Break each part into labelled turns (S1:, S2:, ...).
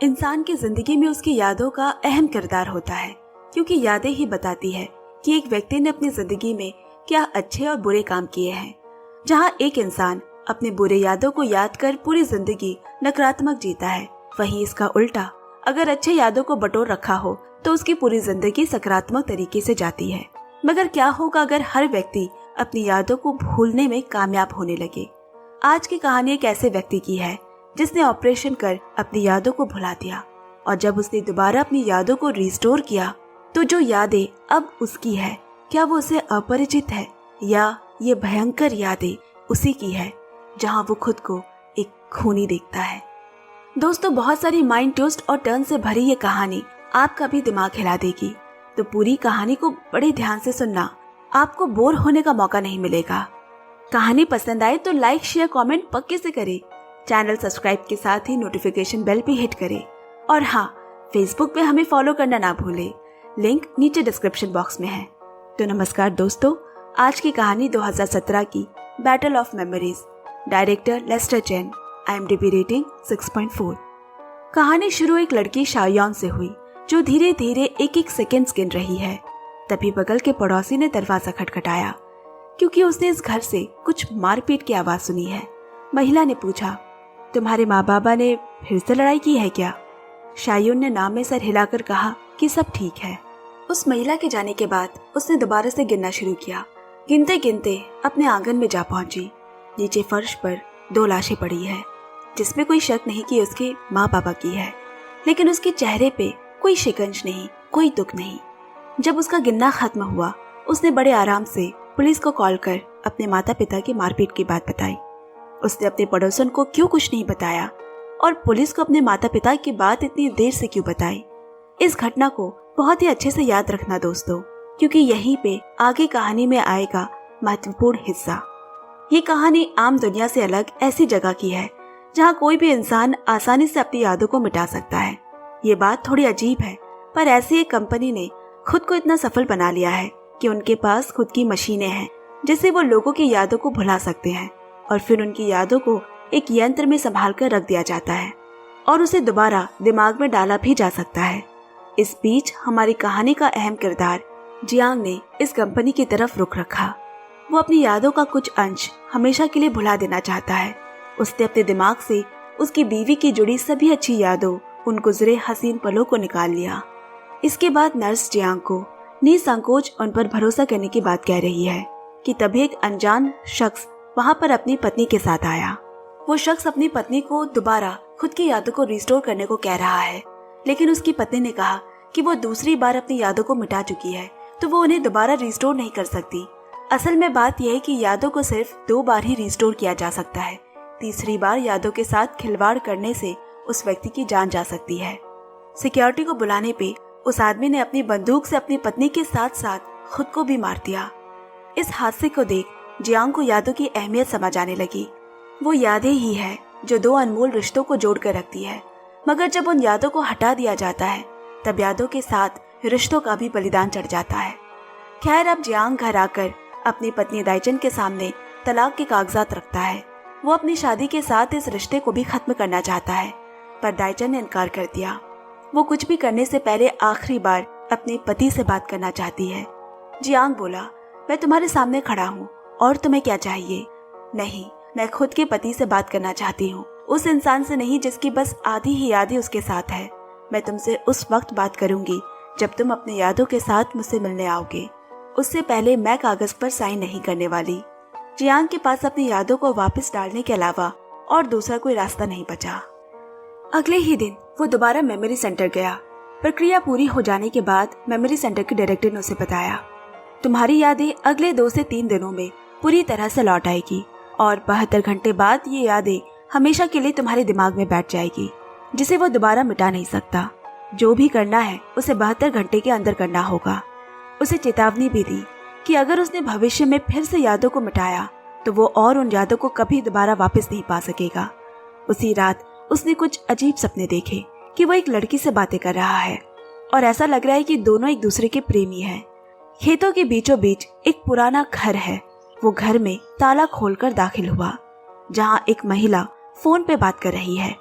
S1: इंसान की जिंदगी में उसकी यादों का अहम किरदार होता है, क्योंकि यादें ही बताती है कि एक व्यक्ति ने अपनी जिंदगी में क्या अच्छे और बुरे काम किए हैं। जहां एक इंसान अपने बुरे यादों को याद कर पूरी जिंदगी नकारात्मक जीता है, वहीं इसका उल्टा अगर अच्छे यादों को बटोर रखा हो तो उसकी पूरी जिंदगी सकारात्मक तरीके से जाती है। मगर क्या होगा अगर हर व्यक्ति अपनी यादों को भूलने में कामयाब होने लगे। आज की कहानी एक ऐसे व्यक्ति की है जिसने ऑपरेशन कर अपनी यादों को भुला दिया, और जब उसने दोबारा अपनी यादों को रिस्टोर किया तो जो यादें अब उसकी है, क्या वो उसे अपरिचित है या ये भयंकर यादें उसी की है जहां वो खुद को एक खूनी देखता है। दोस्तों, बहुत सारी माइंड ट्विस्ट और टर्न से भरी ये कहानी आपका भी दिमाग हिला देगी, तो पूरी कहानी को बड़े ध्यान से सुनना, आपको बोर होने का मौका नहीं मिलेगा। कहानी पसंद आए तो लाइक शेयर कमेंट पक्के से करें। चैनल सब्सक्राइब के साथ ही नोटिफिकेशन बेल भी हिट करें, और हाँ, फेसबुक पे हमें फॉलो करना ना भूलें, लिंक नीचे डिस्क्रिप्शन बॉक्स में है। तो नमस्कार दोस्तों, आज की कहानी 2017 की battle of memories, director Lester Chen, IMDb rating 6.4। कहानी शुरू एक लड़की शाओयान से हुई जो धीरे धीरे एक एक सेकेंड गिन रही है। तभी बगल के पड़ोसी ने दरवाजा खटखटाया, क्योंकि उसने इस घर से कुछ मारपीट की आवाज सुनी है। महिला ने पूछा, तुम्हारे माँ बाबा ने फिर से लड़ाई की है क्या? शाओयान ने नाम में सर हिलाकर कहा कि सब ठीक है। उस महिला के जाने के बाद उसने दोबारा से गिनना शुरू किया। गिनते गिनते अपने आंगन में जा पहुंची। नीचे फर्श पर 2 लाशें पड़ी है, जिसमें कोई शक नहीं कि उसके माँ बाबा की है, लेकिन उसके चेहरे पे कोई शिकंज नहीं, कोई दुख नहीं। जब उसका गिनना खत्म हुआ, उसने बड़े आराम से पुलिस को कॉल कर अपने माता पिता की मारपीट की बात बताई। उसने अपने पड़ोसन को क्यों कुछ नहीं बताया, और पुलिस को अपने माता पिता की बात इतनी देर से क्यों बताई। इस घटना को बहुत ही अच्छे से याद रखना दोस्तों, क्योंकि यहीं पे आगे कहानी में आएगा महत्वपूर्ण हिस्सा। ये कहानी आम दुनिया से अलग ऐसी जगह की है जहाँ कोई भी इंसान आसानी से अपनी यादों को मिटा सकता है। ये बात थोड़ी अजीब है, पर ऐसी एक कंपनी ने खुद को इतना सफल बना लिया है कि उनके पास खुद की मशीनें हैं जिससे वो लोगों की यादों को भुला सकते हैं, और फिर उनकी यादों को एक यंत्र में संभाल कर रख दिया जाता है और उसे दोबारा दिमाग में डाला भी जा सकता है। इस बीच हमारी कहानी का अहम किरदार जियांग ने इस कंपनी की तरफ रुख रखा। वो अपनी यादों का कुछ अंश हमेशा के लिए भुला देना चाहता है। उसने अपने दिमाग से उसकी बीवी की जुड़ी सभी अच्छी यादों, उन गुजरे हसीन पलों को निकाल लिया। इसके बाद नर्स जियांग को निसंकोच उन पर भरोसा करने की बात कह रही है कि तभी एक अनजान शख्स वहां पर अपनी पत्नी के साथ आया। वो शख्स अपनी पत्नी को दोबारा खुद की यादों को रिस्टोर करने को कह रहा है, लेकिन उसकी पत्नी ने कहा कि वो दूसरी बार अपनी यादों को मिटा चुकी है, तो वो उन्हें दोबारा रिस्टोर नहीं कर सकती। असल में बात यह है कि यादों को सिर्फ 2 बार ही रिस्टोर किया जा सकता है। तीसरी बार यादों के साथ खिलवाड़ करने से उस व्यक्ति की जान जा सकती है। सिक्योरिटी को बुलाने पे उस आदमी ने अपनी बंदूक से अपनी पत्नी के साथ साथ खुद को भी मार दिया। इस हादसे को देख जियांग को यादों की अहमियत समझ आने लगी। वो यादें ही है जो 2 अनमोल रिश्तों को जोड़ कर रखती है, मगर जब उन यादों को हटा दिया जाता है तब यादों के साथ रिश्तों का भी बलिदान चढ़ जाता है। खैर, अब जियांग घर आकर अपनी पत्नी दाइचन के सामने तलाक के कागजात रखता है। वो अपनी शादी के साथ इस रिश्ते को भी खत्म करना चाहता है, पर दाइचन ने इनकार कर दिया। वो कुछ भी करने से पहले आखिरी बार अपने पति से बात करना चाहती है। जियांग बोला, मैं तुम्हारे सामने खड़ा हूँ, और तुम्हें क्या चाहिए? नहीं, मैं खुद के पति से बात करना चाहती हूँ, उस इंसान से नहीं जिसकी बस आधी ही यादें उसके साथ है। मैं तुमसे उस वक्त बात करूंगी जब तुम अपनी यादों के साथ मुझसे मिलने आओगे। उससे पहले मैं कागज पर साइन नहीं करने वाली। जियांग के पास अपनी यादों को वापस डालने के अलावा और दूसरा कोई रास्ता नहीं बचा। अगले ही दिन वो दोबारा मेमोरी सेंटर गया। प्रक्रिया पूरी हो जाने के बाद मेमोरी सेंटर के डायरेक्टर ने उसे बताया, तुम्हारी यादें अगले 2 से 3 दिनों में पूरी तरह से लौट आएगी, और 72 घंटे बाद ये यादें हमेशा के लिए तुम्हारे दिमाग में बैठ जाएगी, जिसे वो दोबारा मिटा नहीं सकता। जो भी करना है उसे 72 घंटे के अंदर करना होगा। उसे चेतावनी भी दी कि अगर उसने भविष्य में फिर से यादों को मिटाया तो वो और उन यादों को कभी दोबारा वापस नहीं पा सकेगा। उसी रात उसने कुछ अजीब सपने देखे कि वो एक लड़की से बातें कर रहा है, और ऐसा लग रहा है कि दोनों एक दूसरे के प्रेमी हैं। खेतों के बीचों बीच एक पुराना घर है। वो घर में ताला खोलकर दाखिल हुआ, जहाँ एक महिला फोन पे बात कर रही है।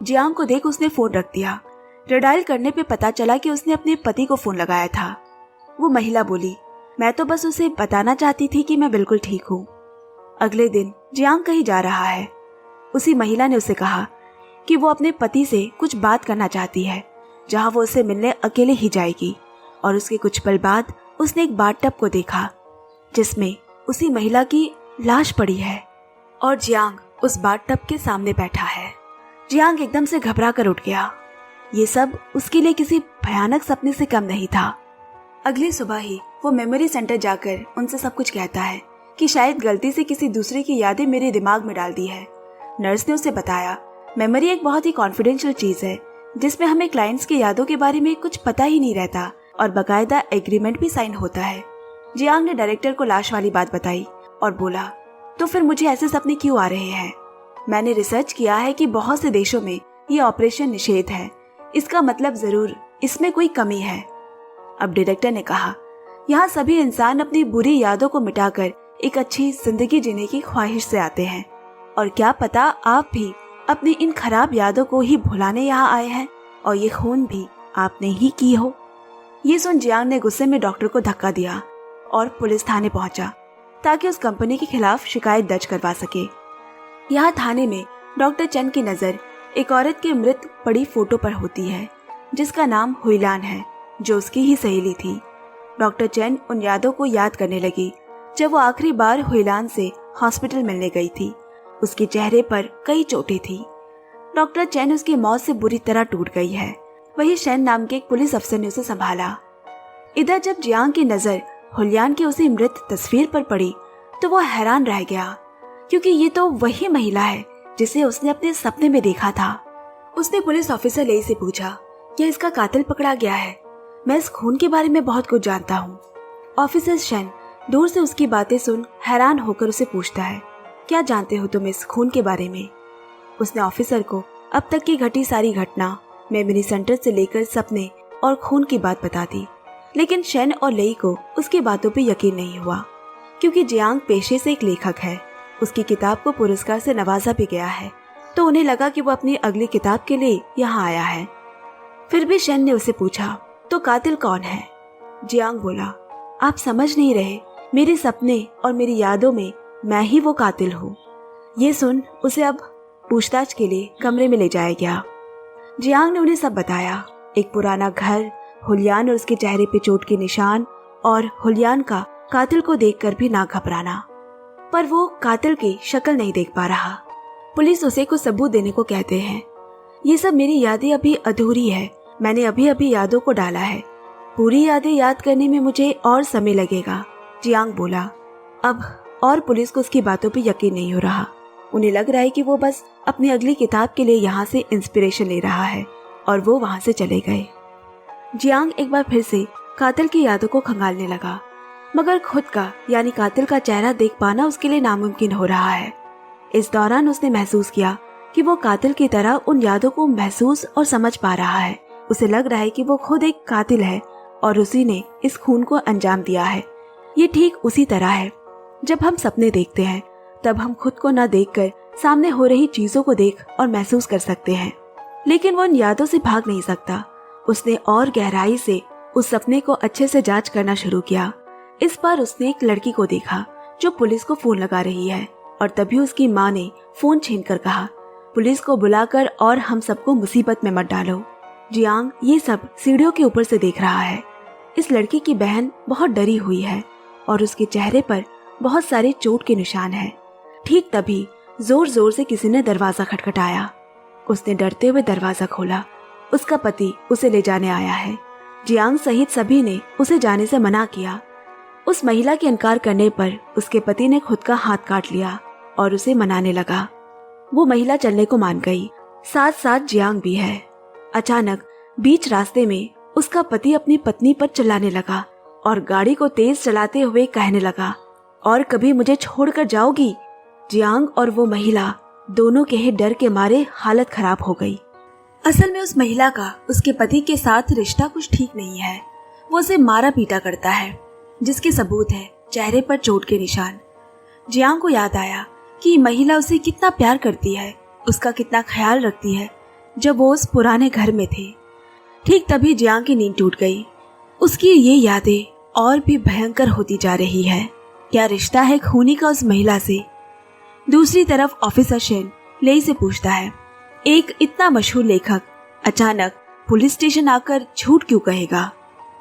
S1: जियांग को देख उसने फोन रख दिया। रिडायल करने पे पता चला कि उसने अपने पति को फोन लगाया था। वो महिला बोली, मैं तो बस उसे बताना चाहती थी कि मैं बिल्कुल ठीक हूँ। अगले दिन जियांग कहीं जा रहा है। उसी महिला ने उसे कहा कि वो अपने पति से कुछ बात करना चाहती है, जहाँ वो उसे मिलने अकेले ही जाएगी। और उसके कुछ पल बाद उसने एक बाथटब को देखा जिसमें उसी महिला की लाश पड़ी है और जियांग उस बाथटब के सामने बैठा है। जियांग एकदम से घबरा कर उठ गया। ये सब उसके लिए किसी भयानक सपने से कम नहीं था। अगली सुबह ही वो मेमोरी सेंटर जाकर उनसे सब कुछ कहता है कि शायद गलती से किसी दूसरे की यादें मेरे दिमाग में डाल दी है। नर्स ने उसे बताया, मेमोरी एक बहुत ही कॉन्फिडेंशियल चीज है जिसमें हमें क्लाइंट्स की यादों के बारे में कुछ पता ही नहीं रहता और बकायदा एग्रीमेंट भी साइन होता है। जियांग ने डायरेक्टर को लाश वाली बात बताई और बोला, तो फिर मुझे ऐसे सपने क्यों आ रहे हैं? मैंने रिसर्च किया है कि बहुत से देशों में ये ऑपरेशन निषेध है। इसका मतलब जरूर इसमें कोई कमी है। अब डायरेक्टर ने कहा, यहाँ सभी इंसान अपनी बुरी यादों को मिटाकर एक अच्छी जिंदगी जीने की ख्वाहिश से आते हैं और क्या पता आप भी अपनी इन खराब यादों को ही भुलाने यहाँ आए हैं और ये खून भी आपने ही की हो। ये सुन जियांग ने गुस्से में डॉक्टर को धक्का दिया और पुलिस थाने पहुंचा ताकि उस कंपनी के खिलाफ शिकायत दर्ज करवा सके। यहाँ थाने में डॉक्टर चेन की नजर एक औरत के मृत पड़ी फोटो पर होती है जिसका नाम हुईलान है, जो उसकी ही सहेली थी। डॉक्टर चेन उन यादों को याद करने लगी जब वो आखिरी बार हुईलान से हॉस्पिटल मिलने गई थी। उसके चेहरे पर कई चोटें थी। डॉक्टर चेन उसकी मौत से बुरी तरह टूट गई है। वही शेन नाम के एक पुलिस अफसर ने उसे संभाला। इधर जब जियांग की नजर हुलियान की उसी मृत तस्वीर पर पड़ी तो वो हैरान रह गया, क्योंकि ये तो वही महिला है जिसे उसने अपने सपने में देखा था। उसने पुलिस ऑफिसर लेई से पूछा, क्या इसका कातिल पकड़ा गया है? मैं इस खून के बारे में बहुत कुछ जानता हूँ। ऑफिसर शेन दूर से उसकी बातें सुन हैरान होकर उसे पूछता है, क्या जानते हो तुम इस खून के बारे में? उसने ऑफिसर को अब तक की घटी सारी घटना, मेमोरी सेंटर से लेकर सपने और खून की बात बता दी। लेकिन शेन और लेई को उसकी बातों पे यकीन नहीं हुआ, क्योंकि जियांग पेशे से एक लेखक है। उसकी किताब को पुरस्कार से नवाजा भी गया है, तो उन्हें लगा कि वो अपनी अगली किताब के लिए यहाँ आया है। फिर भी शेन ने उसे पूछा, तो कातिल कौन है? जियांग बोला, आप समझ नहीं रहे, मेरे सपने और मेरी यादों में मैं ही वो कातिल हूँ। ये सुन उसे अब पूछताछ के लिए कमरे में ले जाया गया। जियांग ने उन्हें सब बताया, एक पुराना घर, हुलियान और उसके चेहरे पे चोट के निशान और हुलियान का कातिल को देखकर भी ना घबराना। पर वो कातिल की शक्ल नहीं देख पा रहा। पुलिस उसे कुछ सबूत देने को कहते हैं। ये सब मेरी यादें अभी अधूरी है, मैंने अभी अभी यादों को डाला है, पूरी यादें याद करने में मुझे और समय लगेगा, जियांग बोला। अब और पुलिस को उसकी बातों पे यकीन नहीं हो रहा। उन्हें लग रहा है कि वो बस अपनी अगली किताब के लिए यहाँ से इंस्पिरेशन ले रहा है, और वो वहाँ से चले गए। जियांग एक बार फिर से कातिल की यादों को खंगालने लगा, मगर खुद का यानी कातिल का चेहरा देख पाना उसके लिए नामुमकिन हो रहा है। इस दौरान उसने महसूस किया कि वो कातिल की तरह उन यादों को महसूस और समझ पा रहा है। उसे लग रहा है कि वो खुद एक कातिल है और उसी ने इस खून को अंजाम दिया है। ये ठीक उसी तरह है जब हम सपने देखते हैं, तब हम खुद को न देखकर सामने हो रही चीजों को देख और महसूस कर सकते हैं, लेकिन वो उन यादों से भाग नहीं सकता। उसने और गहराई से उस सपने को अच्छे से जांच करना शुरू किया। इस बार उसने एक लड़की को देखा जो पुलिस को फोन लगा रही है, और तभी उसकी माँ ने फोन छीनकर कहा, पुलिस को बुलाकर और हम सबको मुसीबत में मत डालो। जियांग ये सब सीढ़ियों के ऊपर से देख रहा है। इस लड़की की बहन बहुत डरी हुई है और उसके चेहरे पर बहुत सारे चोट के निशान हैं। ठीक तभी जोर जोर से किसी ने दरवाजा खटखटाया। उसने डरते हुए दरवाजा खोला। उसका पति उसे ले जाने आया है। जियांग सहित सभी ने उसे जाने से मना किया। उस महिला के इनकार करने पर उसके पति ने खुद का हाथ काट लिया और उसे मनाने लगा। वो महिला चलने को मान गई, साथ साथ जियांग भी है। अचानक बीच रास्ते में उसका पति अपनी पत्नी पर चिल्लाने लगा और गाड़ी को तेज चलाते हुए कहने लगा, और कभी मुझे छोड़कर जाओगी? जियांग और वो महिला दोनों के ही डर के मारे हालत खराब हो गई। असल में उस महिला का उसके पति के साथ रिश्ता कुछ ठीक नहीं है। वो उसे मारा पीटा करता है, जिसके सबूत है चेहरे पर चोट के निशान। जियांग को याद आया कि महिला उसे कितना प्यार करती है, उसका कितना ख्याल रखती है, जब वो उस पुराने घर में थे। ठीक तभी जियांग की नींद टूट गई। उसकी ये यादें और भी भयंकर होती जा रही है। क्या रिश्ता है खूनी का उस महिला से? दूसरी तरफ ऑफिसर शेन लेई से पूछता है, एक इतना मशहूर लेखक अचानक पुलिस स्टेशन आकर झूठ क्यों कहेगा?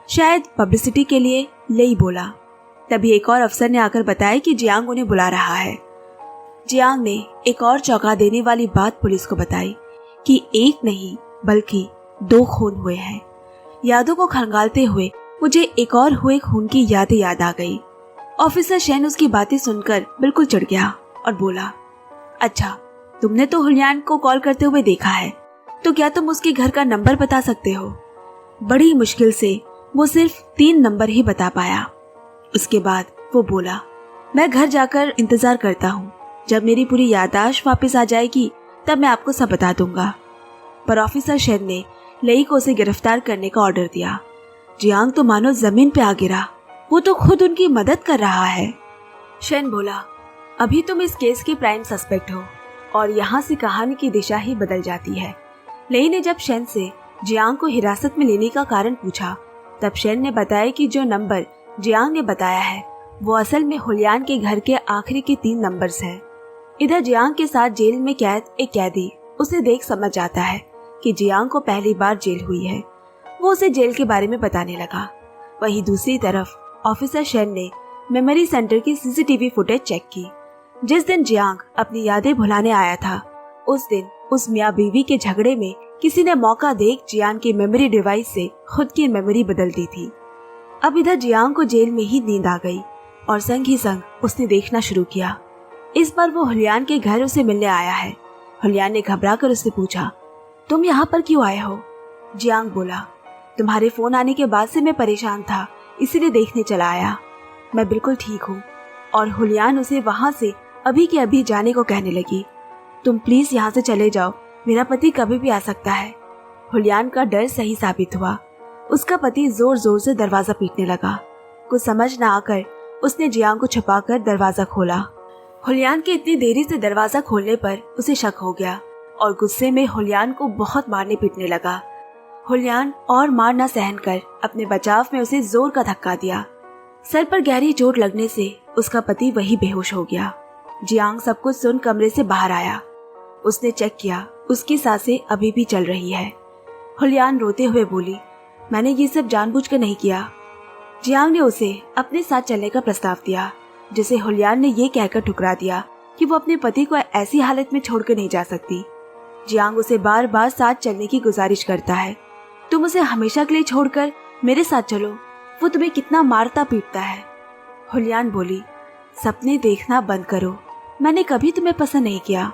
S1: शायद पब्लिसिटी के लिए, लेई बोला। तभी एक और अफसर ने आकर बताया कि जियांग उन्हें बुला रहा है। जियांग ने एक और चौंका देने वाली बात पुलिस को बताई कि एक नहीं बल्कि 2 खून हुए हैं। यादों को खंगालते हुए मुझे एक और हुए खून की यादें याद आ गई। ऑफिसर शेन उसकी बातें सुनकर बिल्कुल चिढ़ गया और बोला, अच्छा, तुमने तो हुलियान को कॉल करते हुए देखा है, तो क्या तुम उसके घर का नंबर बता सकते हो? बड़ी मुश्किल से वो सिर्फ 3 नंबर ही बता पाया। उसके बाद वो बोला, मैं घर जाकर इंतजार करता हूँ। जब मेरी पूरी याददाश्त वापस आ जाएगी तब मैं आपको सब बता दूंगा। पर ऑफिसर शेन ने लेई को उसे गिरफ्तार करने का ऑर्डर दिया। जियांग तो मानो जमीन पे आ गिरा। वो तो खुद उनकी मदद कर रहा है। शेन बोला, अभी तुम इस केस के प्राइम सस्पेक्ट हो। और यहाँ से कहानी की दिशा ही बदल जाती है। लेई ने जब शेन से जियांग को हिरासत में लेने का कारण पूछा, तब शेन ने बताया कि जो नंबर जियांग ने बताया है वो असल में हुलियान के घर के आखिरी के 3 नंबर्स हैं। इधर जियांग के साथ जेल में कैद एक कैदी उसे देख समझ जाता है कि जियांग को पहली बार जेल हुई है। वो उसे जेल के बारे में बताने लगा। वहीं दूसरी तरफ ऑफिसर शेन ने मेमोरी सेंटर की सीसीटीवी फुटेज चेक की। जिस दिन जियांग अपनी यादें भुलाने आया था, उस दिन उस मियां बीवी के झगड़े में किसी ने मौका देख जियांग की मेमोरी डिवाइस से खुद की मेमोरी बदल दी थी। अब इधर जियांग को जेल में ही नींद आ गई और संग ही संग उसने देखना शुरू किया। इस बार वो हुलियान के घर उसे मिलने आया है। हुलियान ने घबराकर उससे पूछा, तुम यहाँ पर क्यों आए हो? जियांग बोला, तुम्हारे फोन आने के बाद से मैं परेशान था, इसीलिए देखने चला आया। मैं बिल्कुल ठीक हूँ। और हुलियान उसे वहाँ से अभी के अभी जाने को कहने लगी। तुम प्लीज यहाँ से चले जाओ, मेरा पति कभी भी आ सकता है। हुलियान का डर सही साबित हुआ। उसका पति जोर जोर से दरवाजा पीटने लगा। कुछ समझ न आकर उसने जियांग को छुपाकर दरवाजा खोला। हुलियान के इतनी देरी से दरवाजा खोलने पर उसे शक हो गया और गुस्से में हुलियान को बहुत मारने पीटने लगा। हुलियान और मार न सहन कर अपने बचाव में उसे जोर का धक्का दिया। सर पर गहरी चोट लगने से उसका पति वही बेहोश हो गया। जियांग सब कुछ सुन कमरे से बाहर आया। उसने चेक किया, उसकी सांसें अभी भी चल रही है। हुलियान रोते हुए बोली, मैंने ये सब जानबूझकर नहीं किया। जियांग ने उसे अपने साथ चलने का प्रस्ताव दिया, जिसे हुलियान ने ये कहकर ठुकरा दिया कि वो अपने पति को ऐसी हालत में छोड़कर नहीं जा सकती। जियांग उसे बार बार साथ चलने की गुजारिश करता है। तुम उसे हमेशा के लिए छोड़कर मेरे साथ चलो, वो तुम्हें कितना मारता पीटता है। हुलियान बोली, सपने देखना बंद करो। मैंने कभी तुम्हें पसंद नहीं किया।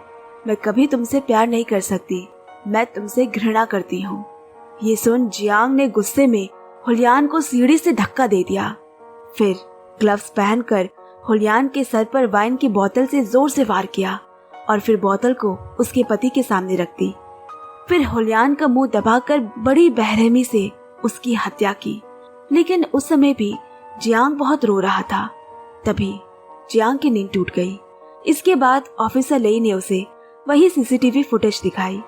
S1: मैं कभी तुमसे प्यार नहीं कर सकती। मैं तुमसे घृणा करती हूँ। ये सुन जियांग ने गुस्से में हुलियान को सीढ़ी से धक्का दे दिया। फिर ग्लव्स पहनकर हुलियान के सर पर वाइन की बोतल से जोर से वार किया और फिर बोतल को उसके पति के सामने रख दी। फिर हुलियान का मुंह दबाकर बड़ी बेरहमी से उसकी हत्या की। लेकिन उस समय भी जियांग बहुत रो रहा था। तभी जियांग की नींद टूट गई। इसके बाद ऑफिसर लेई ने उसे वही सीसीटीवी फुटेज दिखाई।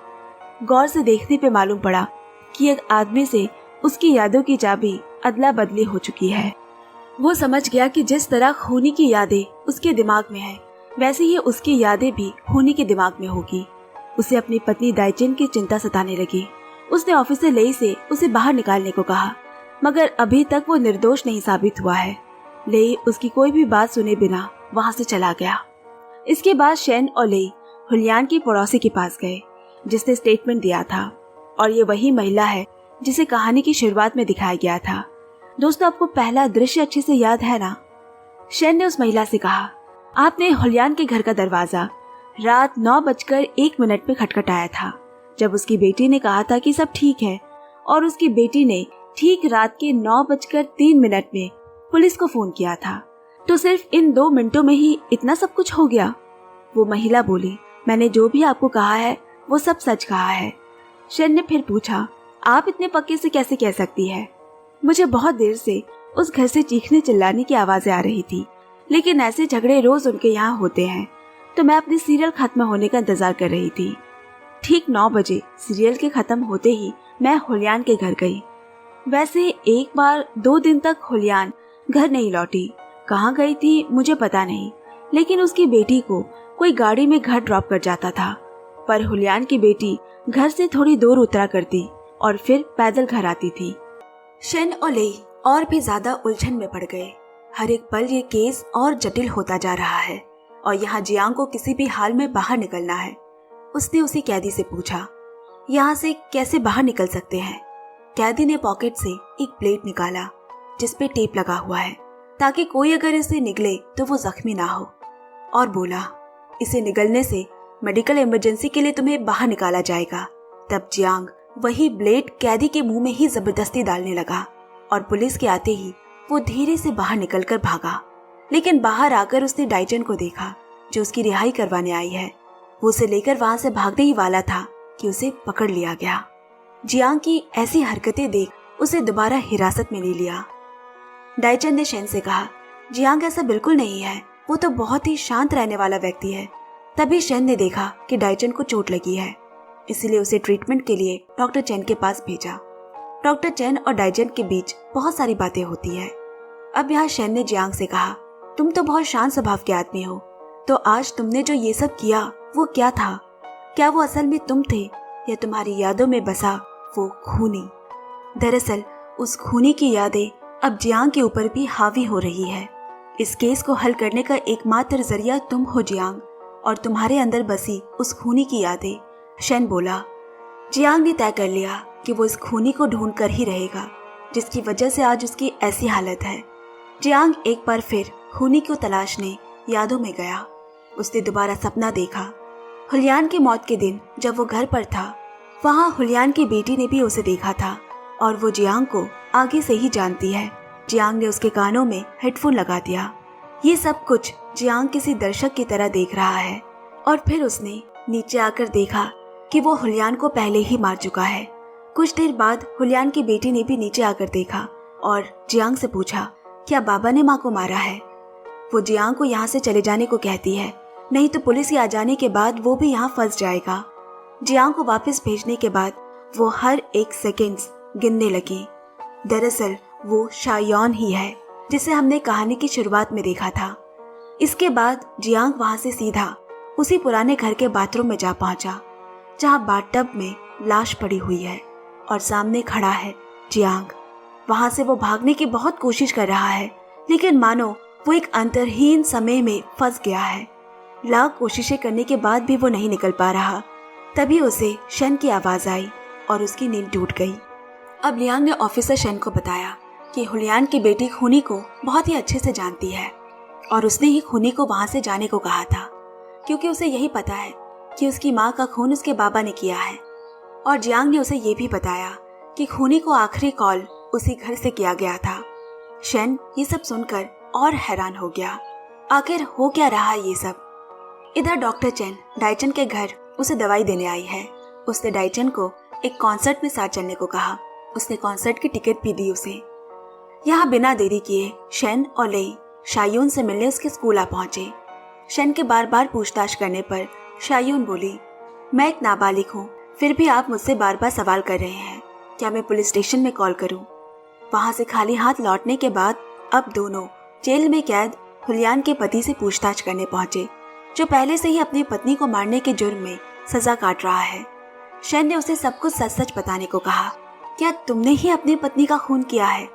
S1: गौर से देखने पे मालूम पड़ा कि एक आदमी से उसकी यादों की चाबी अदला बदली हो चुकी है। वो समझ गया कि जिस तरह खूनी की यादें उसके दिमाग में है, वैसे ही उसकी यादें भी खूनी के दिमाग में होगी। उसे अपनी पत्नी दाइचिन की चिंता सताने लगी। उसने ऑफिसर लेई से उसे बाहर निकालने को कहा, मगर अभी तक वो निर्दोष नहीं साबित हुआ है। लेई उसकी कोई भी बात सुने बिना वहाँ से चला गया। इसके बाद शेन और लेई हुलियान की पड़ोसी के पास गए, जिसने स्टेटमेंट दिया था, और ये वही महिला है जिसे कहानी की शुरुआत में दिखाया गया था। दोस्तों, आपको पहला दृश्य अच्छे से याद है ना? शेन ने उस महिला से कहा, आपने हुलियान के घर का दरवाजा रात 9:01 पे खटखटाया था, जब उसकी बेटी ने कहा था कि सब ठीक है, और उसकी बेटी ने ठीक रात के 9:03 में पुलिस को फोन किया था। तो सिर्फ इन 2 मिनटों में ही इतना सब कुछ हो गया? वो महिला बोली, मैंने जो भी आपको कहा है वो सब सच कहा है। शेन ने फिर पूछा, आप इतने पक्के से कैसे कह सकती है? मुझे बहुत देर से उस घर से चीखने चिल्लाने की आवाजें आ रही थी, लेकिन ऐसे झगड़े रोज उनके यहाँ होते हैं, तो मैं अपनी सीरियल खत्म होने का इंतजार कर रही थी। ठीक 9 बजे सीरियल के खत्म होते ही मैं हुलियान के घर गई। वैसे एक बार 2 दिन तक हुलियान घर नहीं लौटी। कहाँ गई थी मुझे पता नहीं, लेकिन उसकी बेटी को कोई गाड़ी में घर ड्रॉप कर जाता था। पर हुलियान की बेटी घर से थोड़ी दूर उतरा करती और फिर पैदल घर आती थी। शेन और लेई और भी ज्यादा उलझन में पड़ गए। हर एक पल ये केस और जटिल होता जा रहा है और यहाँ जियांग को किसी भी हाल में बाहर निकलना है। उसने उसी कैदी से पूछा, यहाँ से कैसे बाहर निकल सकते हैं? कैदी ने पॉकेट से एक प्लेट निकाला जिस पे टेप लगा हुआ है ताकि कोई अगर इसे निगले तो वो जख्मी ना हो, और बोला, इसे निगलने से मेडिकल इमरजेंसी के लिए तुम्हें बाहर निकाला जाएगा। तब जियांग वही ब्लेड कैदी के मुंह में ही जबरदस्ती डालने लगा और पुलिस के आते ही वो धीरे से बाहर निकलकर भागा। लेकिन बाहर आकर उसने डाइचन को देखा जो उसकी रिहाई करवाने आई है। वो उसे लेकर वहां से भागने ही वाला था कि उसे पकड़ लिया गया। जियांग की ऐसी हरकतें देख उसे दोबारा हिरासत में ले लिया। डाइचन ने शेन से कहा, जियांग ऐसा बिल्कुल नहीं है, वो तो बहुत ही शांत रहने वाला व्यक्ति है। तभी शेन ने देखा कि डाइचन को चोट लगी है, इसलिए उसे ट्रीटमेंट के लिए डॉक्टर चेन के पास भेजा। डॉक्टर चेन और डाइचन के बीच बहुत सारी बातें होती है। अब यहाँ शेन ने जियांग से कहा, तुम तो बहुत शांत स्वभाव के आदमी हो, तो आज तुमने जो ये सब किया वो क्या था? क्या वो असल में तुम थे या तुम्हारी यादों में बसा वो खूनी? दरअसल उस खूनी की यादें अब जियांग के ऊपर भी हावी हो रही है। इस केस को हल करने का एकमात्र जरिया तुम हो जियांग, और तुम्हारे अंदर बसी उस खूनी की यादें। शेन बोला। जियांग ने तय कर लिया कि वो इस खूनी को ढूंढ कर ही रहेगा जिसकी वजह से आज उसकी ऐसी हालत है। जियांग एक बार फिर खूनी को तलाशने यादों में गया। उसने दोबारा सपना देखा। हुलियान की मौत के दिन जब वो घर पर था, वहाँ हुलियान की बेटी ने भी उसे देखा था और वो जियांग को आगे से ही जानती है। जियांग ने उसके कानों में हेडफोन लगा दिया। ये सब कुछ जियांग किसी दर्शक की तरह देख रहा है और फिर उसने नीचे आकर देखा कि वो हुलियान को पहले ही मार चुका है। कुछ देर बाद हुलियान की बेटी ने भी नीचे आकर देखा और जियांग से पूछा, क्या बाबा ने माँ को मारा है? वो जियांग को यहाँ से चले जाने को कहती है, नहीं तो पुलिस के आ जाने के बाद वो भी यहाँ फंस जाएगा। जियांग को वापस भेजने के बाद वो हर एक सेकेंड्स गिनने लगी। दरअसल वो शायोन ही है जिसे हमने कहानी की शुरुआत में देखा था। इसके बाद जियांग वहां से सीधा उसी पुराने घर के बाथरूम में जा पहुंचा जहां बाथटब में लाश पड़ी हुई है और सामने खड़ा है जियांग। वहां से वो भागने की बहुत कोशिश कर रहा है, लेकिन मानो वो एक अंतरहीन समय में फंस गया है। लाख कोशिशें करने के बाद भी वो नहीं निकल पा रहा। तभी उसे शेन की आवाज आई और उसकी नींद टूट गई। अब लियांग ने ऑफिसर शेन को बताया कि हुलियान की बेटी खूनी को बहुत ही अच्छे से जानती है और उसने ही खूनी को वहां से जाने को कहा था, क्योंकि उसे यही पता है कि उसकी माँ का खून उसके बाबा ने किया है। और जियांग ने उसे ये भी बताया कि खूनी को आखिरी कॉल उसी घर से किया गया था। शेन ये सब सुनकर और हैरान हो गया, आखिर हो क्या रहा ये सब। इधर डॉक्टर चेन डाइचन के घर उसे दवाई देने आई है। उसने डाइचन को एक कॉन्सर्ट में साथ चलने को कहा। उसने कॉन्सर्ट की टिकट भी दी उसे। यहाँ बिना देरी किए शेन और लेई शायून से मिलने उसके स्कूल आ पहुंचे। शेन के बार बार पूछताछ करने पर शायून बोली, मैं एक नाबालिग हूँ, फिर भी आप मुझसे बार बार सवाल कर रहे हैं, क्या मैं पुलिस स्टेशन में कॉल करूँ? वहाँ से खाली हाथ लौटने के बाद अब दोनों जेल में कैद हुलियान के पति से पूछताछ करने पहुंचे, जो पहले से ही अपनी पत्नी को मारने के जुर्म में सजा काट रहा है। शेन ने उसे सब कुछ सच सच बताने को कहा। क्या तुमने ही अपनी पत्नी का खून किया है?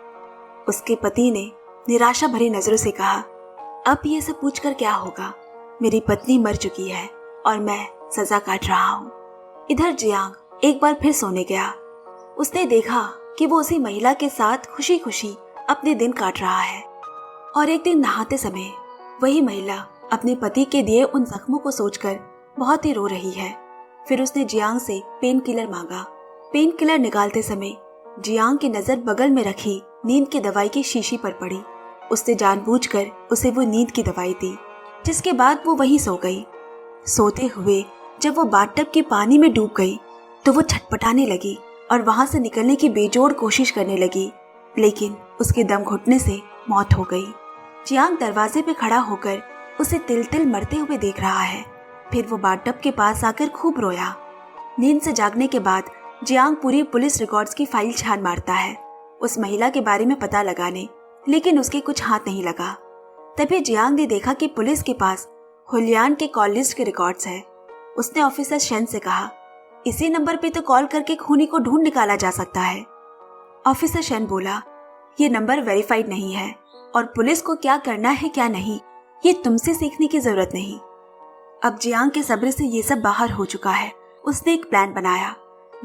S1: उसके पति ने निराशा भरी नजरों से कहा, अब ये सब पूछकर क्या होगा? मेरी पत्नी मर चुकी है और मैं सजा काट रहा हूँ। इधर जियांग एक बार फिर सोने गया। उसने देखा कि वो उसी महिला के साथ खुशी खुशी अपने दिन काट रहा है और एक दिन नहाते समय वही महिला अपने पति के दिए उन जख्मों को सोचकर बहुत ही रो रही है। फिर उसने जियांग से पेन किलर मांगा। पेन किलर निकालते समय जियांग की नजर बगल में रखी नींद की दवाई की शीशी पर पड़ी। उसने जानबूझकर उसे वो नींद की दवाई दी, जिसके बाद वो वहीं सो गई। सोते हुए जब वो बाथटब के पानी में डूब गई तो वो छटपटाने लगी और वहां से निकलने की बेजोड़ कोशिश करने लगी, लेकिन उसके दम घुटने से मौत हो गई। जियांग दरवाजे पे खड़ा होकर उसे तिल तिल मरते हुए देख रहा है। फिर वो बाथटब के पास आकर खूब रोया। नींद से जागने के बाद जियांग पूरी पुलिस रिकॉर्ड्स की फाइल छान मारता है उस महिला के बारे में पता लगाने, लेकिन उसके कुछ हाथ नहीं लगा। तभी जियांग ने देखा कि पुलिस के पास हुलियान के कॉल लिस्ट के रिकॉर्ड्स है। उसने ऑफिसर शेन से कहा, इसी नंबर पे तो कॉल करके खूनी को ढूंढ निकाला जा सकता है। ऑफिसर शेन बोला, ये नंबर वेरीफाइड नहीं है और पुलिस को क्या करना है क्या नहीं ये तुमसे सीखने की जरूरत नहीं। अब जियांग के सब्र से ये सब बाहर हो चुका है। उसने एक प्लान बनाया।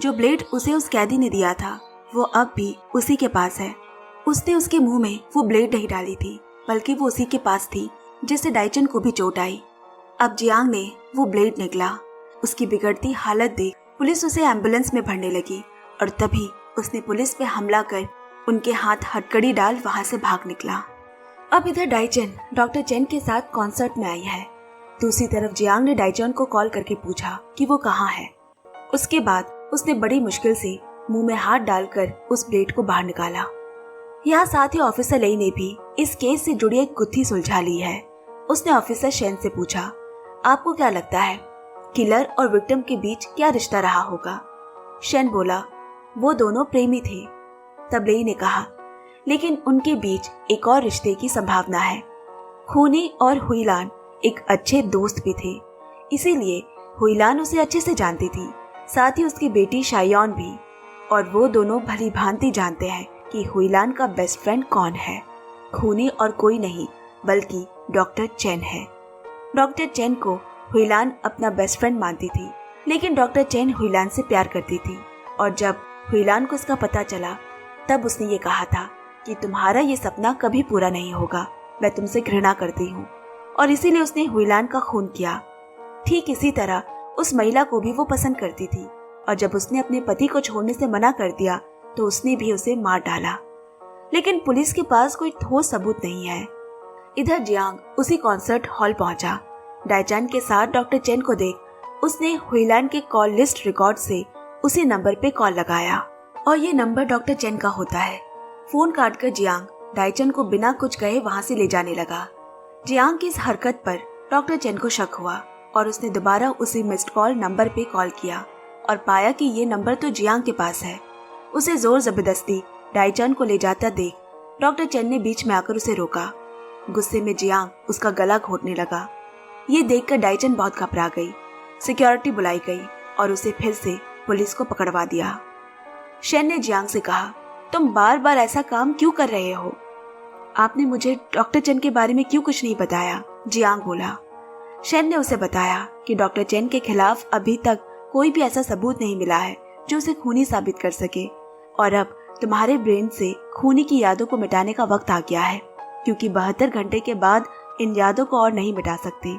S1: जो ब्लेड उसे उस कैदी ने दिया था वो अब भी उसी के पास है। उसने उसके मुंह में वो ब्लेड नहीं डाली थी, बल्कि वो उसी के पास थी जिससे डाइचन को भी चोट आई। अब जियांग ने वो ब्लेड निकला। उसकी बिगड़ती हालत देख पुलिस उसे एम्बुलेंस में भरने लगी और तभी उसने पुलिस पे हमला कर उनके हाथ हथकड़ी डाल वहां से भाग निकला। अब इधर डाइचन डॉक्टर चेन के साथ कॉन्सर्ट में आई है। दूसरी तरफ जियांग ने डाइचन को कॉल करके पूछा कि वो कहाँ है। उसके बाद उसने बड़ी मुश्किल से मुंह में हाथ डालकर उस ब्लेड को बाहर निकाला। यहाँ साथ ही ऑफिसर लेई ने भी इस केस से जुड़ी एक गुत्थी सुलझा ली है। उसने ऑफिसर शेन से पूछा, आपको क्या लगता है किलर और विक्टिम के बीच क्या रिश्ता रहा होगा? शेन बोला, वो दोनों प्रेमी थे। तब लेई ने कहा, लेकिन उनके बीच एक और रिश्ते की संभावना है। खूनी और हुईलान एक अच्छे दोस्त भी थे, इसीलिए हुईलान उसे अच्छे से जानती थी, साथ ही उसकी बेटी शायोन भी। और वो दोनों भली भांति जानते हैं कि हुईलान का बेस्ट फ्रेंड कौन है। खूनी और कोई नहीं बल्कि डॉक्टर चेन है। डॉक्टर चेन को हुईलान अपना बेस्ट फ्रेंड मानती थी, लेकिन डॉक्टर चेन हुईलान से प्यार करती थी। और जब हुईलान को इसका पता चला तब उसने ये कहा था कि तुम्हारा ये सपना कभी पूरा नहीं होगा, मैं तुमसे घृणा करती हूँ। और इसीलिए उसने हुईलान का खून किया। ठीक इसी तरह उस महिला को भी वो पसंद करती थी और जब उसने अपने पति को छोड़ने से मना कर दिया तो उसने भी उसे मार डाला। लेकिन पुलिस के पास कोई ठोस सबूत नहीं है। इधर जियांग उसी कॉन्सर्ट हॉल पहुंचा। डाइचन के साथ डॉक्टर चेन को देख उसने हुईलान के कॉल लिस्ट रिकॉर्ड से उसी नंबर पे कॉल लगाया और ये नंबर डॉक्टर चेन का होता है। फोन काटकर जियांग डाइचन को बिना कुछ कहे वहां से ले जाने लगा। जियांग की इस हरकत पर डॉक्टर चेन को शक हुआ और उसने दोबारा उसी मिस्ड कॉल नंबर पे कॉल किया और पाया कि ये नंबर तो जियांग के पास है। उसे जोर जबरदस्ती डाइचन को ले जाता देख डॉक्टर चेन ने बीच में आकर उसे रोका। गुस्से में जियांग उसका गला घोटने लगा। ये देखकर डाइचन बहुत घबरा गई। सिक्योरिटी बुलाई गई और उसे फिर से पुलिस को पकड़वा दिया। शेन ने जियांग से कहा, तुम बार बार ऐसा काम क्यों कर रहे हो? आपने मुझे डॉक्टर चेन के बारे में क्यों कुछ नहीं बताया? जियांग बोला। शेन ने उसे बताया कि डॉक्टर चेन के खिलाफ अभी तक कोई भी ऐसा सबूत नहीं मिला है जो उसे खूनी साबित कर सके और अब तुम्हारे ब्रेन से खूनी की यादों को मिटाने का वक्त आ गया है, क्योंकि 72 घंटे के बाद इन यादों को और नहीं मिटा सकती।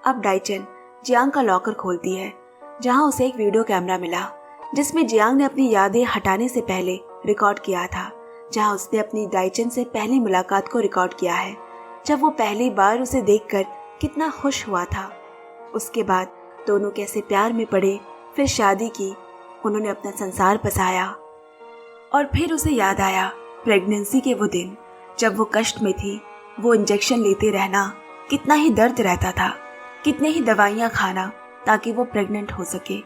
S1: अब डाइचन जियांग का लॉकर खोलती है, जहां उसे एक वीडियो कैमरा मिला जिसमें जियांग ने अपनी यादें हटाने से पहले रिकॉर्ड किया था, जहां उसने अपनी डाइचन से पहली मुलाकात को रिकॉर्ड किया है, जब वो पहली बार उसे देखकर कितना खुश हुआ था। उसके बाद दोनों कैसे प्यार में पड़े, फिर शादी की, उन्होंने अपना संसार बसाया और फिर उसे याद आया प्रेगनेंसी के वो दिन जब वो कष्ट में थी। वो इंजेक्शन लेते रहना, कितना ही दर्द रहता था, कितने ही दवाइयाँ खाना ताकि वो प्रेग्नेंट हो सके।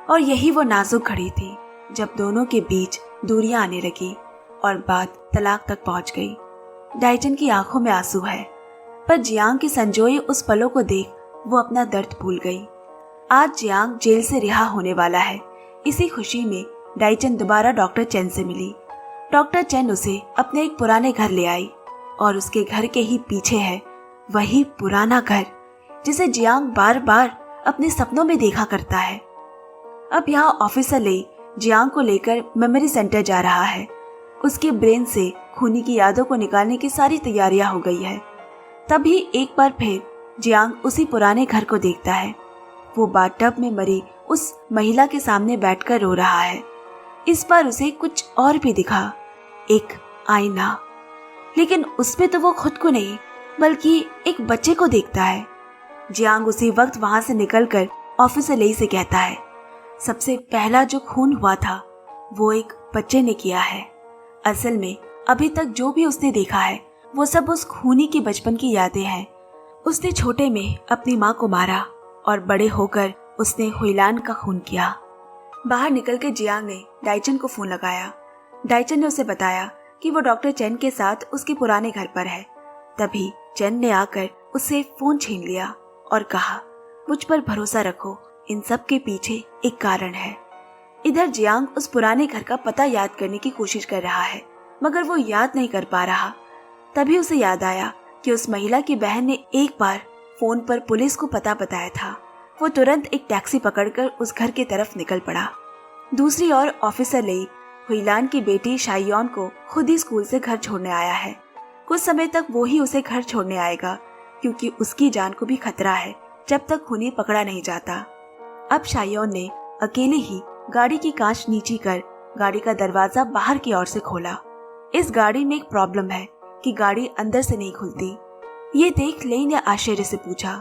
S1: और यही वो नाजुक घड़ी थी जब दोनों के बीच दूरियां आने लगी और बात तलाक तक पहुंच गई। डाइचन की आंखों में आंसू है, पर जियांग के संजोए उस पलों को देख वो अपना दर्द भूल गई। आज जियांग जेल से रिहा होने वाला है। इसी खुशी में डाइचन दोबारा डॉक्टर चेन से मिली। डॉक्टर चेन उसे अपने एक पुराने घर ले आई और उसके घर के ही पीछे है वही पुराना घर जिसे जियांग बार बार अपने सपनों में देखा करता है। अब यहाँ ऑफिसर ले जियांग को लेकर मेमोरी सेंटर जा रहा है। उसके ब्रेन से खूनी की यादों को निकालने की सारी तैयारियां हो गई है। तभी एक बार फिर जियांग उसी पुराने घर को देखता है। वो बाथटब में मरी उस महिला के सामने बैठकर रो रहा है। इस बार उसे कुछ और भी दिखा, एक आईना, लेकिन उसमें तो वो खुद को नहीं बल्कि एक बच्चे को देखता है। जियांग उसी वक्त वहां से निकलकर ऑफिसर लेई से कहता है, सबसे पहला जो खून हुआ था वो एक बच्चे ने किया है। असल में अभी तक जो भी उसने देखा है वो सब उस खूनी की बचपन की यादें हैं। उसने छोटे में अपनी माँ को मारा और बड़े होकर उसने हुईलान का खून किया। बाहर निकल के जियांग ने डाइचन को फोन लगाया। डाइचन ने उसे बताया कि वो डॉक्टर चेन के साथ उसके पुराने घर पर है। तभी चेन ने आकर उससे फोन छीन लिया और कहा, मुझ पर भरोसा रखो, इन सब के पीछे एक कारण है। इधर जियांग उस पुराने घर का पता याद करने की कोशिश कर रहा है, मगर वो याद नहीं कर पा रहा। तभी उसे याद आया कि उस महिला की बहन ने एक बार फोन पर पुलिस को पता बताया था। वो तुरंत एक टैक्सी पकड़कर उस घर की तरफ निकल पड़ा। दूसरी ओर ऑफिसर लेई हुईलान की बेटी शाइयोन को खुद ही स्कूल से घर छोड़ने आया है। कुछ समय तक वो ही उसे घर छोड़ने आएगा, क्योंकि उसकी जान को भी खतरा है जब तक खूनी पकड़ा नहीं जाता। अब शाइयोन ने अकेले ही गाड़ी की कांच नीची कर गाड़ी का दरवाजा बाहर की ओर से खोला। इस गाड़ी में एक प्रॉब्लम है कि गाड़ी अंदर से नहीं खुलती। ये देख लेई ने आश्चर्य से पूछा,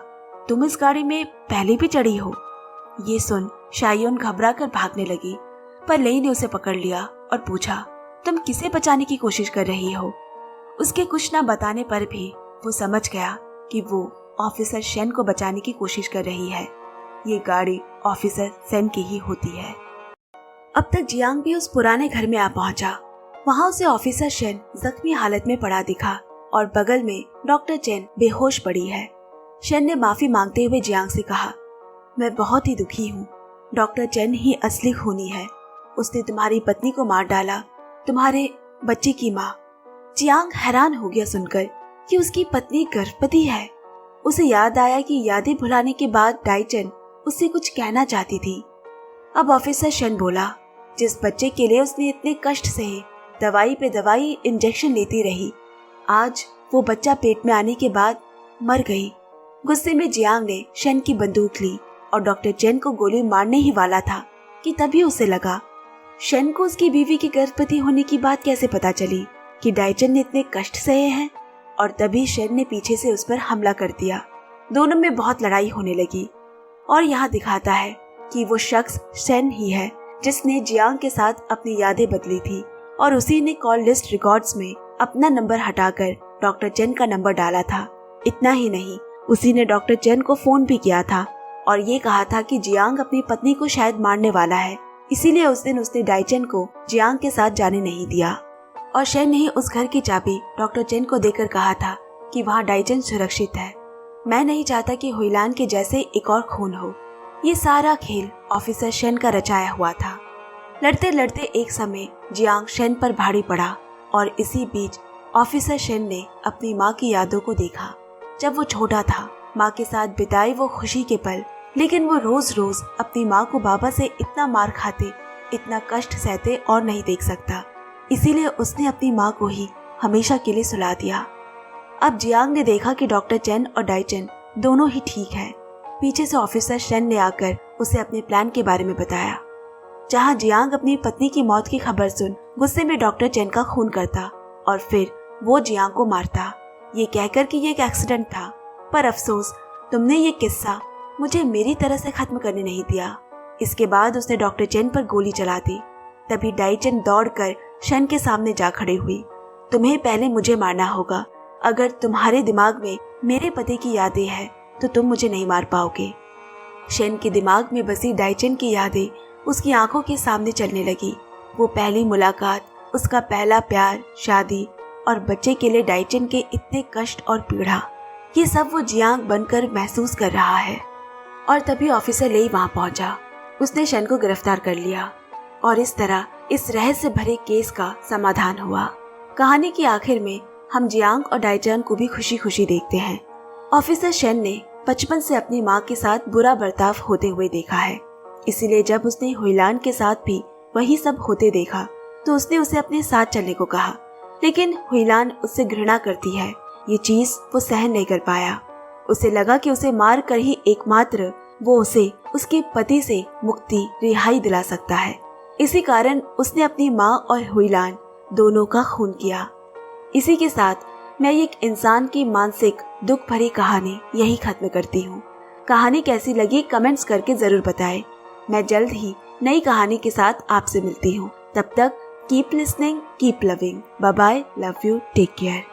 S1: तुम इस गाड़ी में पहले भी चढ़ी हो? ये सुन शाइयोन घबरा कर भागने लगी, पर लेई ने उसे पकड़ लिया और पूछा, तुम किसे बचाने की कोशिश कर रही हो? उसके कुछ न बताने पर भी वो समझ गया कि वो ऑफिसर शेन को बचाने की कोशिश कर रही है। ये गाड़ी ऑफिसर सेन की ही होती है। अब तक जियांग भी उस पुराने घर में आ पहुंचा। वहां उसे ऑफिसर शेन जख्मी हालत में पड़ा दिखा और बगल में डॉक्टर चेन बेहोश पड़ी है। शेन ने माफी मांगते हुए जियांग से कहा, मैं बहुत ही दुखी हूँ। डॉक्टर चेन ही असली खूनी है। उसने तुम्हारी पत्नी को मार डाला, तुम्हारे बच्चे की माँ। जियांग हैरान हो गया सुनकर कि उसकी पत्नी गर्भवती है। उसे याद आया कि यादें भुलाने के बाद डाइचन उससे कुछ कहना चाहती थी। अब ऑफिसर शेन बोला, जिस बच्चे के लिए उसने इतने कष्ट सहे, दवाई पे दवाई इंजेक्शन लेती रही, आज वो बच्चा पेट में आने के बाद मर गई। गुस्से में जियांग ने शेन की बंदूक ली और डॉक्टर चेन को गोली मारने ही वाला था कि तभी उसे लगा, शेन को उसकी बीवी की गर्भवती होने की बात कैसे पता चली कि डाइचन ने इतने कष्ट सहे हैं। और तभी शेन ने पीछे से उस पर हमला कर दिया। दोनों में बहुत लड़ाई होने लगी और यहाँ दिखाता है कि वो शख्स शेन ही है जिसने जियांग के साथ अपनी यादें बदली थी और उसी ने कॉल लिस्ट रिकॉर्ड्स में अपना नंबर हटाकर डॉक्टर चेन का नंबर डाला था। इतना ही नहीं, उसी ने डॉक्टर चेन को फोन भी किया था और ये कहा था कि जियांग अपनी पत्नी को शायद मारने वाला है, इसीलिए उस दिन उसने डाइचन को जियांग के साथ जाने नहीं दिया। और शेन ने उस घर की चाबी डॉक्टर चेन को देकर कहा था कि वहाँ डाइचन सुरक्षित है। मैं नहीं चाहता कि हुईलान के जैसे एक और खून हो। ये सारा खेल ऑफिसर शेन का रचाया हुआ था। लड़ते लड़ते एक समय जियांग शेन पर भारी पड़ा और इसी बीच ऑफिसर शेन ने अपनी माँ की यादों को देखा। जब वो छोटा था, माँ के साथ बिताए वो खुशी के पल, लेकिन वो रोज रोज अपनी माँ को बाबा से इतना मार खाते, इतना कष्ट सहते और नहीं देख सकता, इसीलिए उसने अपनी माँ को ही हमेशा के लिए सुला दिया। अब जियांग ने देखा कि डॉक्टर चेन और डाइचन दोनों ही ठीक है। पीछे से ऑफिसर शेन ने आकर उसे अपने प्लान के बारे में बताया। जहाँ जियांग अपनी पत्नी की मौत की खबर सुन गुस्से में डॉक्टर चेन का खून करता और फिर वो जियांग को मारता, ये कहकर कि ये एक एक्सीडेंट था, पर अफसोस तुमने ये किस्सा मुझे मेरी तरह से खत्म करने नहीं दिया। इसके बाद उसने डॉक्टर चेन पर गोली चला दी। तभी डाइचन दौड़कर शेन के सामने जा खड़ी हुई। तुम्हें पहले मुझे मारना होगा। अगर तुम्हारे दिमाग में मेरे पति की यादें हैं तो तुम मुझे नहीं मार पाओगे। शेन के दिमाग में बसी डाइचन की यादें उसकी आंखों के सामने चलने लगी। वो पहली मुलाकात, उसका पहला प्यार, शादी और बच्चे के लिए डाइचन के इतने कष्ट और पीड़ा, ये सब वो जियांग बनकर महसूस कर रहा है। और तभी ऑफिसर लेई वहां पहुंचा। उसने शेन को गिरफ्तार कर लिया और इस तरह इस रहस्य भरे केस का समाधान हुआ। कहानी के आखिर में हम जियांग और डाइचन को भी खुशी खुशी देखते हैं। ऑफिसर शेन ने बचपन से अपनी माँ के साथ बुरा बर्ताव होते हुए देखा है, इसीलिए जब उसने हुईलान के साथ भी वही सब होते देखा तो उसने उसे अपने साथ चलने को कहा। लेकिन हुईलान उससे घृणा करती है, ये चीज वो सहन नहीं कर पाया। उसे लगा कि उसे मार कर ही एकमात्र वो उसे उसके पति से मुक्ति, रिहाई दिला सकता है। इसी कारण उसने अपनी माँ और हुईलान दोनों का खून किया। इसी के साथ मैं एक इंसान की मानसिक दुख भरी कहानी यही खत्म करती हूँ। कहानी कैसी लगी कमेंट्स करके जरूर बताएं। मैं जल्द ही नई कहानी के साथ आपसे मिलती हूँ। तब तक keep listening, keep loving. Bye bye, love you, take care.